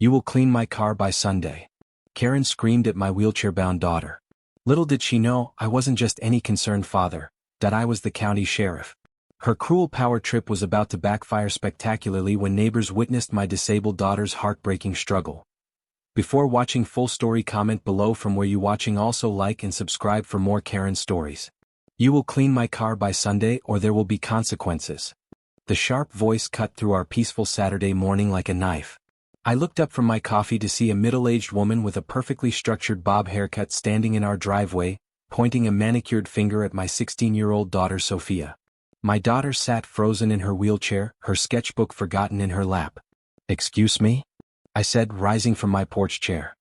You will clean my car by Sunday. Karen screamed at my wheelchair-bound daughter. Little did she know I wasn't just any concerned father, that I was the county sheriff. Her cruel power trip was about to backfire spectacularly when neighbors witnessed my disabled daughter's heartbreaking struggle. Before watching full story, comment below from where you watching. Also like and subscribe for more Karen stories. You will clean my car by Sunday or there will be consequences. The sharp voice cut through our peaceful Saturday morning like a knife. I looked up from my coffee to see a middle-aged woman with a perfectly structured bob haircut standing in our driveway, pointing a manicured finger at my 16-year-old daughter Sophia. My daughter sat frozen in her wheelchair, her sketchbook forgotten in her lap. "Excuse me?" I said, rising from my porch chair.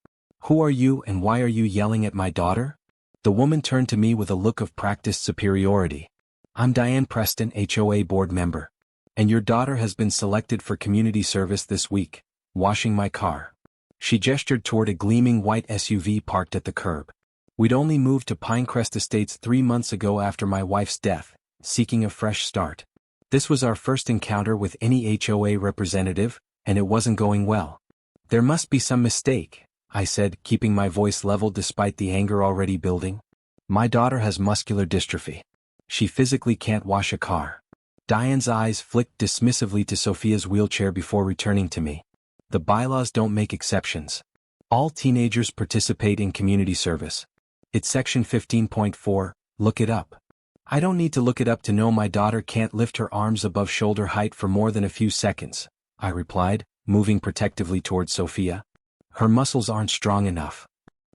"Who are you and why are you yelling at my daughter?" The woman turned to me with a look of practiced superiority. "I'm Diane Preston, HOA board member. And your daughter has been selected for community service this week, washing my car." She gestured toward a gleaming white SUV parked at the curb. We'd only moved to Pinecrest Estates 3 months ago after my wife's death, seeking a fresh start. This was our first encounter with any HOA representative, and it wasn't going well. "There must be some mistake," I said, keeping my voice level despite the anger already building. "My daughter has muscular dystrophy. She physically can't wash a car." Diane's eyes flicked dismissively to Sophia's wheelchair before returning to me. "The bylaws don't make exceptions. All teenagers participate in community service. It's section 15.4, look it up." "I don't need to look it up to know my daughter can't lift her arms above shoulder height for more than a few seconds," I replied, moving protectively towards Sophia. "Her muscles aren't strong enough."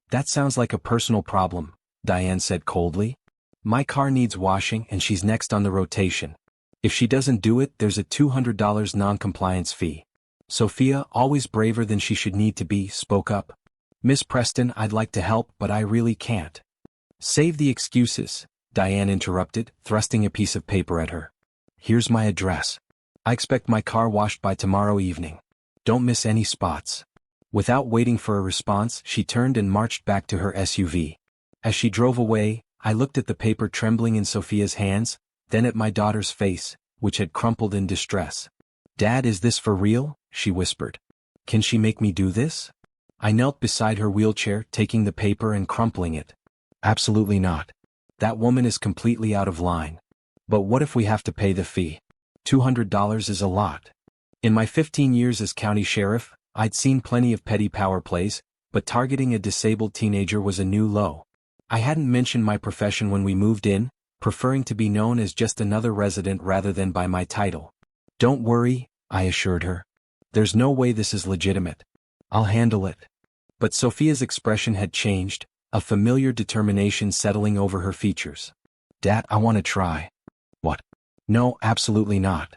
"That sounds like a personal problem," Diane said coldly. "My car needs washing and she's next on the rotation. If she doesn't do it, there's a $200 non-compliance fee." Sophia, always braver than she should need to be, spoke up. "Miss Preston, I'd like to help, but I really can't." "Save the excuses," Diane interrupted, thrusting a piece of paper at her. "Here's my address. I expect my car washed by tomorrow evening. Don't miss any spots." Without waiting for a response, she turned and marched back to her SUV. As she drove away, I looked at the paper trembling in Sophia's hands, then at my daughter's face, which had crumpled in distress. "Dad, is this for real?" she whispered. "Can she make me do this?" I knelt beside her wheelchair, taking the paper and crumpling it. "Absolutely not. That woman is completely out of line. But what if we have to pay the fee? $200 is a lot." In my 15 years as county sheriff, I'd seen plenty of petty power plays, but targeting a disabled teenager was a new low. I hadn't mentioned my profession when we moved in, preferring to be known as just another resident rather than by my title. "Don't worry," I assured her. "There's no way this is legitimate. I'll handle it." But Sophia's expression had changed, a familiar determination settling over her features. "Dad, I want to try." "What?" "No, absolutely not."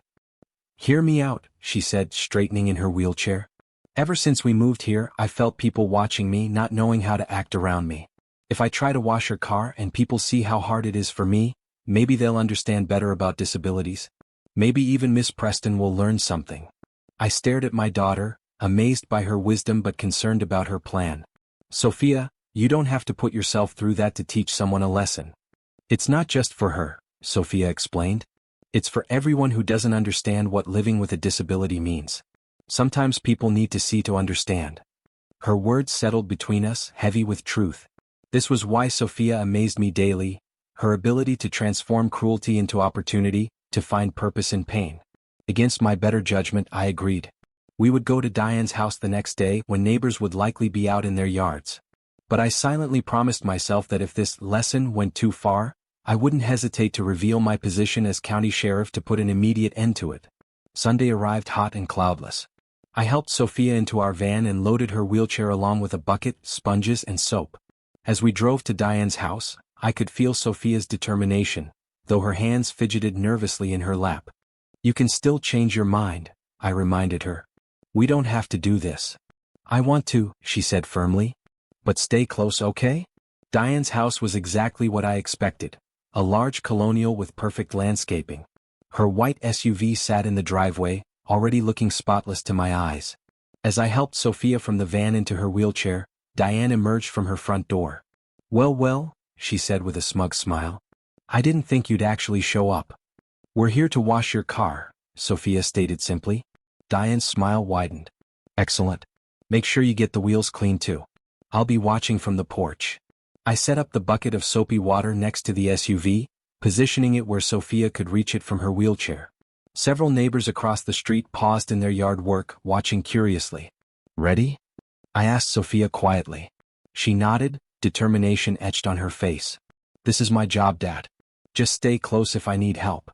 "Hear me out," she said, straightening in her wheelchair. "Ever since we moved here, I felt people watching me, not knowing how to act around me. If I try to wash her car and people see how hard it is for me, maybe they'll understand better about disabilities. Maybe even Miss Preston will learn something." I stared at my daughter, amazed by her wisdom but concerned about her plan. "Sophia, you don't have to put yourself through that to teach someone a lesson." "It's not just for her," Sophia explained. "It's for everyone who doesn't understand what living with a disability means. Sometimes people need to see to understand." Her words settled between us, heavy with truth. This was why Sophia amazed me daily, her ability to transform cruelty into opportunity, to find purpose in pain. Against my better judgment, I agreed. We would go to Diane's house the next day when neighbors would likely be out in their yards. But I silently promised myself that if this lesson went too far, I wouldn't hesitate to reveal my position as county sheriff to put an immediate end to it. Sunday arrived hot and cloudless. I helped Sophia into our van and loaded her wheelchair along with a bucket, sponges, and soap. As we drove to Diane's house, I could feel Sophia's determination, though her hands fidgeted nervously in her lap. "You can still change your mind," I reminded her. "We don't have to do this." "I want to," she said firmly. "But stay close, okay?" Diane's house was exactly what I expected, a large colonial with perfect landscaping. Her white SUV sat in the driveway, already looking spotless to my eyes. As I helped Sophia from the van into her wheelchair, Diane emerged from her front door. Well, she said with a smug smile. "I didn't think you'd actually show up." "We're here to wash your car," Sophia stated simply. Diane's smile widened. "Excellent. Make sure you get the wheels clean too. I'll be watching from the porch. I set up the bucket of soapy water next to the SUV, positioning it where Sophia could reach it from her wheelchair. Several neighbors across the street paused in their yard work, watching curiously. Ready? I asked Sophia quietly. She nodded, determination etched on her face. This is my job, Dad. Just stay close if I need help.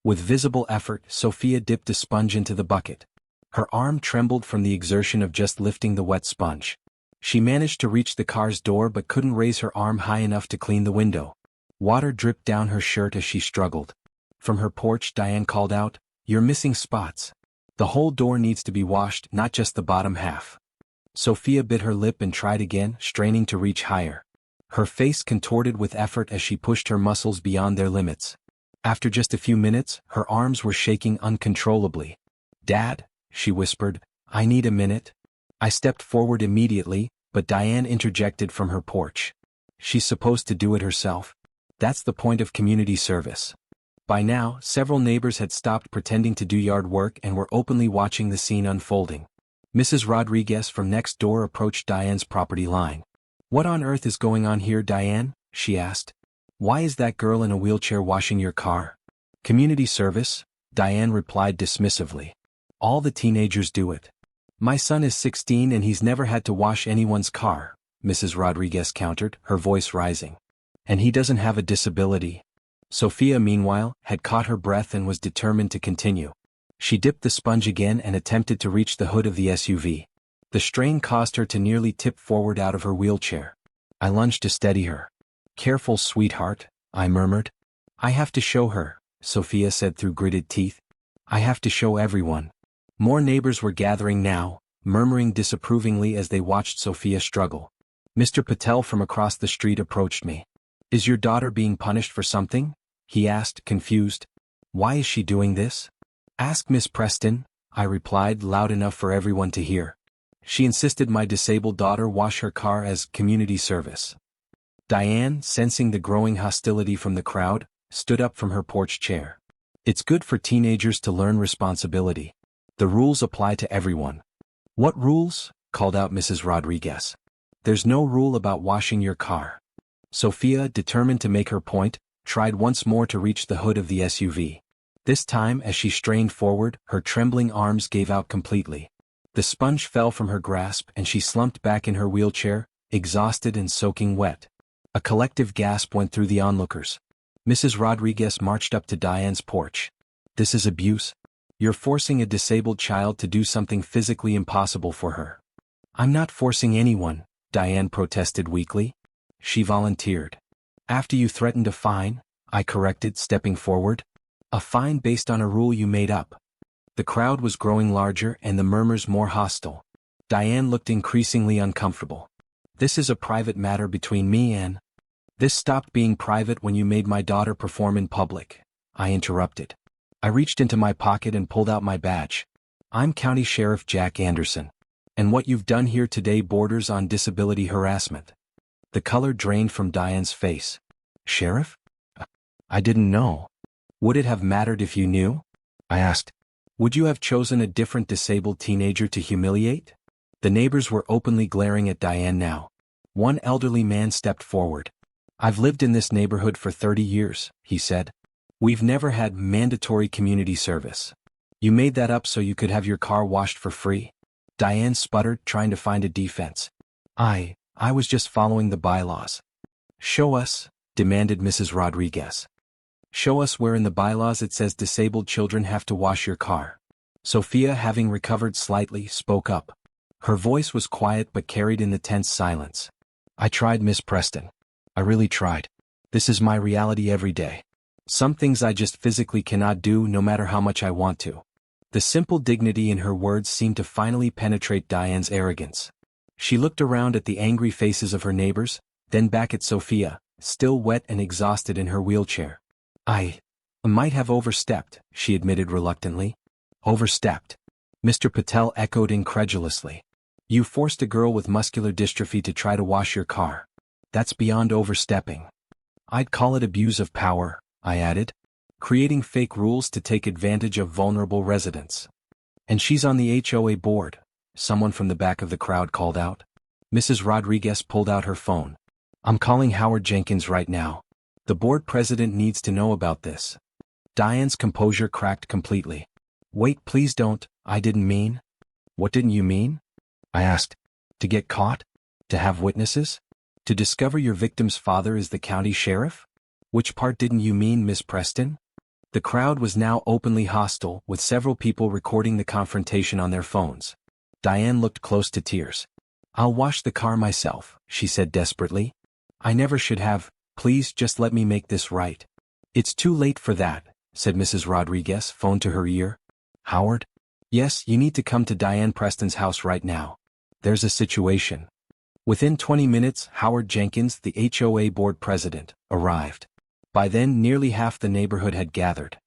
With visible effort, Sophia dipped a sponge into the bucket. Her arm trembled from the exertion of just lifting the wet sponge. She managed to reach the car's door but couldn't raise her arm high enough to clean the window. Water dripped down her shirt as she struggled. From her porch, Diane called out, "You're missing spots. The whole door needs to be washed, not just the bottom half." Sophia bit her lip and tried again, straining to reach higher. Her face contorted with effort as she pushed her muscles beyond their limits. After just a few minutes, her arms were shaking uncontrollably. "Dad," she whispered, "I need a minute." I stepped forward immediately, but Diane interjected from her porch. "She's supposed to do it herself. That's the point of community service." By now, several neighbors had stopped pretending to do yard work and were openly watching the scene unfolding. Mrs. Rodriguez from next door approached Diane's property line. "What on earth is going on here, Diane?" she asked. "Why is that girl in a wheelchair washing your car?" "Community service," Diane replied dismissively. "All the teenagers do it." "My son is 16 and he's never had to wash anyone's car," Mrs. Rodriguez countered, her voice rising. "And he doesn't have a disability." Sophia, meanwhile, had caught her breath and was determined to continue. She dipped the sponge again and attempted to reach the hood of the SUV. The strain caused her to nearly tip forward out of her wheelchair. I lunged to steady her. "Careful, sweetheart," I murmured. "I have to show her," Sophia said through gritted teeth. "I have to show everyone." More neighbors were gathering now, murmuring disapprovingly as they watched Sophia struggle. Mr. Patel from across the street approached me. "Is your daughter being punished for something?" he asked, confused. "Why is she doing this?" "Ask Miss Preston," I replied loud enough for everyone to hear. "She insisted my disabled daughter wash her car as community service." Diane, sensing the growing hostility from the crowd, stood up from her porch chair. "It's good for teenagers to learn responsibility. The rules apply to everyone." "What rules?" called out Mrs. Rodriguez. "There's no rule about washing your car." Sophia, determined to make her point, tried once more to reach the hood of the SUV. This time, as she strained forward, her trembling arms gave out completely. The sponge fell from her grasp and she slumped back in her wheelchair, exhausted and soaking wet. A collective gasp went through the onlookers. Mrs. Rodriguez marched up to Diane's porch. "This is abuse. You're forcing a disabled child to do something physically impossible for her." "I'm not forcing anyone," Diane protested weakly. She volunteered. "After you threatened a fine," I corrected, stepping forward. "A fine based on a rule you made up." The crowd was growing larger and the murmurs more hostile. Diane looked increasingly uncomfortable. "This is a private matter between me and—" "This stopped being private when you made my daughter perform in public," I interrupted. I reached into my pocket and pulled out my badge. "I'm County Sheriff Jack Anderson. And what you've done here today borders on disability harassment." The color drained from Diane's face. "Sheriff? I didn't know." "Would it have mattered if you knew?" I asked. "Would you have chosen a different disabled teenager to humiliate?" The neighbors were openly glaring at Diane now. One elderly man stepped forward. "I've lived in this neighborhood for 30 years, he said. "We've never had mandatory community service. You made that up so you could have your car washed for free." Diane sputtered, trying to find a defense. I was just following the bylaws." "Show us," demanded Mrs. Rodriguez. "Show us where in the bylaws it says disabled children have to wash your car." Sophia, having recovered slightly, spoke up. Her voice was quiet but carried in the tense silence. "I tried, Miss Preston. I really tried. This is my reality every day. Some things I just physically cannot do no matter how much I want to." The simple dignity in her words seemed to finally penetrate Diane's arrogance. She looked around at the angry faces of her neighbors, then back at Sophia, still wet and exhausted in her wheelchair. I might have overstepped," she admitted reluctantly. "Overstepped?" Mr. Patel echoed incredulously. "You forced a girl with muscular dystrophy to try to wash your car. That's beyond overstepping. I'd call it abuse of power," I added. "Creating fake rules to take advantage of vulnerable residents." "And she's on the HOA board," someone from the back of the crowd called out. Mrs. Rodriguez pulled out her phone. I'm calling Howard Jenkins right now. The board president needs to know about this. Diane's composure cracked completely. Wait, please don't, I didn't mean. What didn't you mean? I asked. To get caught? To have witnesses? To discover your victim's father is the county sheriff? Which part didn't you mean, Miss Preston? The crowd was now openly hostile, with several people recording the confrontation on their phones. Diane looked close to tears. I'll wash the car myself, she said desperately. I never should have, please just let me make this right. It's too late for that, said Mrs. Rodriguez, phone to her ear. Howard? Yes, you need to come to Diane Preston's house right now. There's a situation. Within 20 minutes, Howard Jenkins, the HOA board president, arrived. By then nearly half the neighborhood had gathered.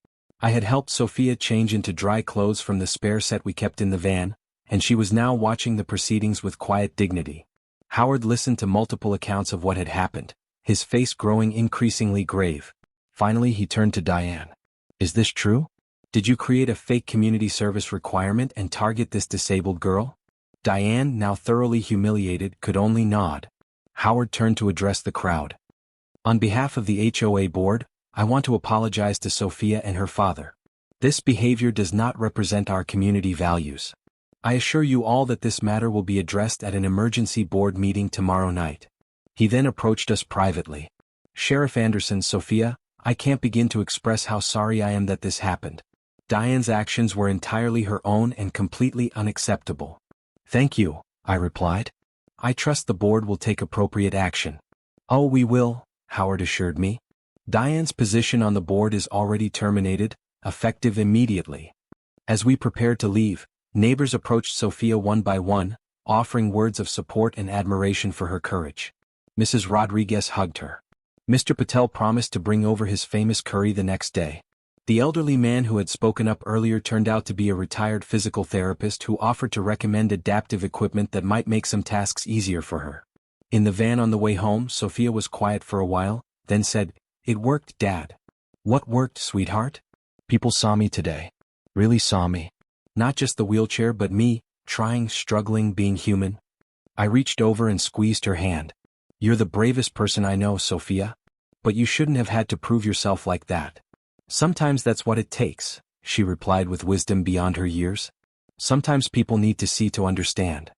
I had helped Sophia change into dry clothes from the spare set we kept in the van, and she was now watching the proceedings with quiet dignity. Howard listened to multiple accounts of what had happened, his face growing increasingly grave. Finally he turned to Diane. Is this true? Did you create a fake community service requirement and target this disabled girl? Diane, now thoroughly humiliated, could only nod. Howard turned to address the crowd. On behalf of the HOA board, I want to apologize to Sophia and her father. This behavior does not represent our community values. I assure you all that this matter will be addressed at an emergency board meeting tomorrow night. He then approached us privately. Sheriff Anderson, Sophia, I can't begin to express how sorry I am that this happened. Diane's actions were entirely her own and completely unacceptable. Thank you, I replied. I trust the board will take appropriate action. Oh, we will, Howard assured me. Diane's position on the board is already terminated, effective immediately. As we prepared to leave, neighbors approached Sophia one by one, offering words of support and admiration for her courage. Mrs. Rodriguez hugged her. Mr. Patel promised to bring over his famous curry the next day. The elderly man who had spoken up earlier turned out to be a retired physical therapist who offered to recommend adaptive equipment that might make some tasks easier for her. In the van on the way home, Sophia was quiet for a while, then said, It worked, Dad. What worked, sweetheart? People saw me today. Really saw me. Not just the wheelchair but me, trying, struggling, being human. I reached over and squeezed her hand. You're the bravest person I know, Sophia. But you shouldn't have had to prove yourself like that. Sometimes that's what it takes, she replied with wisdom beyond her years. Sometimes people need to see to understand.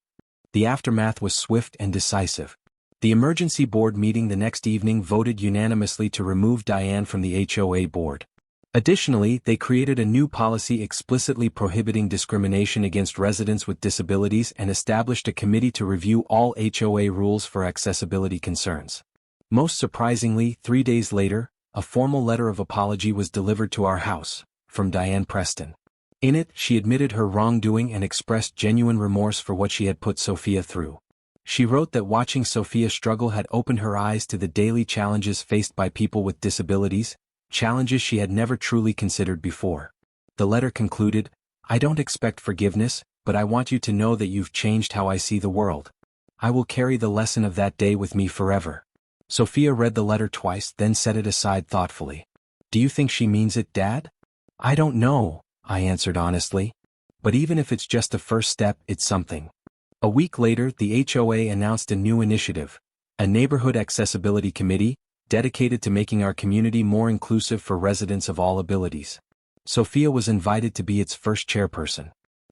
The aftermath was swift and decisive. The emergency board meeting the next evening voted unanimously to remove Diane from the HOA board. Additionally, they created a new policy explicitly prohibiting discrimination against residents with disabilities and established a committee to review all HOA rules for accessibility concerns. Most surprisingly, 3 days later, a formal letter of apology was delivered to our house, from Diane Preston. In it, she admitted her wrongdoing and expressed genuine remorse for what she had put Sophia through. She wrote that watching Sophia struggle had opened her eyes to the daily challenges faced by people with disabilities, challenges she had never truly considered before. The letter concluded, I don't expect forgiveness, but I want you to know that you've changed how I see the world. I will carry the lesson of that day with me forever. Sophia read the letter twice, then set it aside thoughtfully. Do you think she means it, Dad? I don't know, I answered honestly. But even if it's just a first step, it's something. A week later, the HOA announced a new initiative, a neighborhood accessibility committee, dedicated to making our community more inclusive for residents of all abilities. Sophia was invited to be its first chairperson.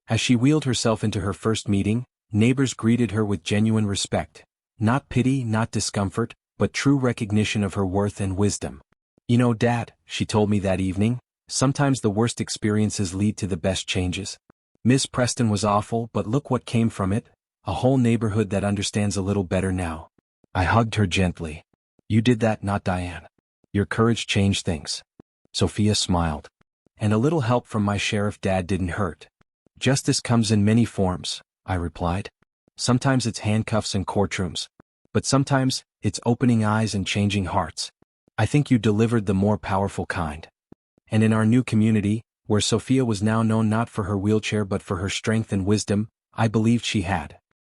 As she wheeled herself into her first meeting, neighbors greeted her with genuine respect. Not pity, not discomfort, but true recognition of her worth and wisdom. You know, Dad, she told me that evening, sometimes the worst experiences lead to the best changes. Ms. Preston was awful, but look what came from it, a whole neighborhood that understands a little better now. I hugged her gently. You did that, not Diane. Your courage changed things. Sophia smiled. And a little help from my sheriff dad didn't hurt. Justice comes in many forms, I replied. Sometimes it's handcuffs and courtrooms. But sometimes, it's opening eyes and changing hearts. I think you delivered the more powerful kind. And in our new community, where Sophia was now known not for her wheelchair but for her strength and wisdom, I believed she had.